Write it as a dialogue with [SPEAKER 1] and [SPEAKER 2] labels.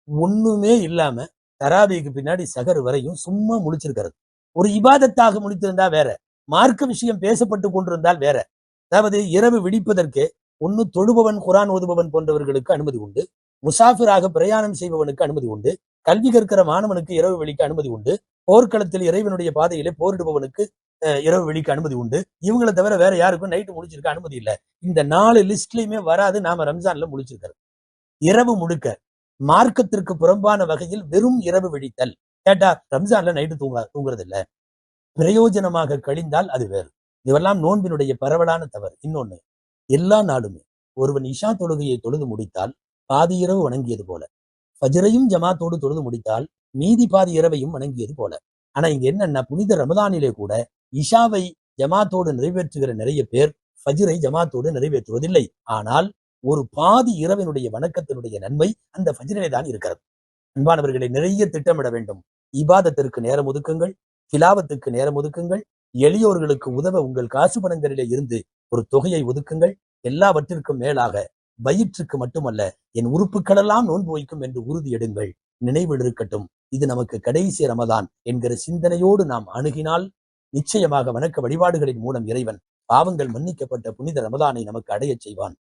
[SPEAKER 1] ஒண்ணுமே இல்லாம தராவிக்கு பின்னாடி சகர் வரையும் சும்மா முழிச்சிருக்கிறது. ஒரு இபாதத்தாக முடித்திருந்தா வேற, மார்க்க விஷயம் பேசப்பட்டு கொண்டிருந்தால் வேற. அதாவது இரவு விடிப்பதற்கு ஒன்னு தொழுபவன் குரான் ஓதுபவன் போன்றவர்களுக்கு அனுமதி உண்டு, முசாஃபிராக பிரயாணம் செய்பவனுக்கு அனுமதி உண்டு, கல்வி கற்கிற மாணவனுக்கு இரவு வெளிக்கு அனுமதி உண்டு, போர்க்களத்தில் இறைவனுடைய பாதையிலே போரிடுபவனுக்கு இரவு வெளிக்கு அனுமதி உண்டு. இவங்களை தவிர வேற யாருக்கும் நைட்டு முடிச்சிருக்க அனுமதி இல்லை. இந்த 4 லிஸ்ட்லயுமே வராது நாம ரம்ஜான்ல முடிச்சிருக்கிறது. இரவு முழுக்க மார்க்கத்திற்கு புறம்பான வகையில் வெறும் இரவு விழித்தல். கேட்டா ரம்ஜான்ல நைட்டு தூங்குறது இல்ல, பிரயோஜனமாக கழிந்தால் அது வேறு. இதெல்லாம் நோன்பினுடைய பரவலான தவறு. இன்னொன்னு, எல்லா நாளுமே ஒருவன் இஷா தொழுகையை தொழுது முடித்தால் பாதி இரவு வணங்கியது போல, ஃபஜ்ரையும் ஜமாத்தோடு தொழுது முடித்தால் மீதி பாதி இரவையும் வணங்கியது போல. ஆனா இங்க என்னன்னா, புனித ரமதானிலே கூட இஷாவை ஜமாத்தோடு நிறைவேற்றுகிற நிறைய பேர் ஃபஜ்ரை ஜமாத்தோடு நிறைவேற்றுவதில்லை. ஆனால் ஒரு பாதி இரவினுடைய வணக்கத்தினுடைய நன்மை அந்த ஃபஜ்ரிலே தான் இருக்கிறது. அன்பானவர்களை, நிறைய திட்டமிட வேண்டும். இபாதத்திற்கு நேரம் ஒதுக்குங்கள், திலாவத்துக்கு நேரம் ஒதுக்குங்கள், எளியோர்களுக்கு உதவ உங்கள் காசு பணங்களிலே இருந்து ஒரு தொகையை ஒதுக்குங்கள். எல்லாவற்றிற்கும் மேலாக வயிற்றுக்கு மட்டுமல்ல, என் உறுப்புகளெல்லாம் நோன்பு வைக்கும் என்று உறுதி எடுங்கள். நினைவில் இருக்கட்டும், இது நமக்கு கடைசி ரமதான் என்கிற சிந்தனையோடு நாம் அணுகினால் நிச்சயமாக வணக்க வழிபாடுகளின் மூலம் இறைவன் பாவங்கள் மன்னிக்கப்பட்ட புனித ரமதானை நமக்கு அடையச் செய்வான்.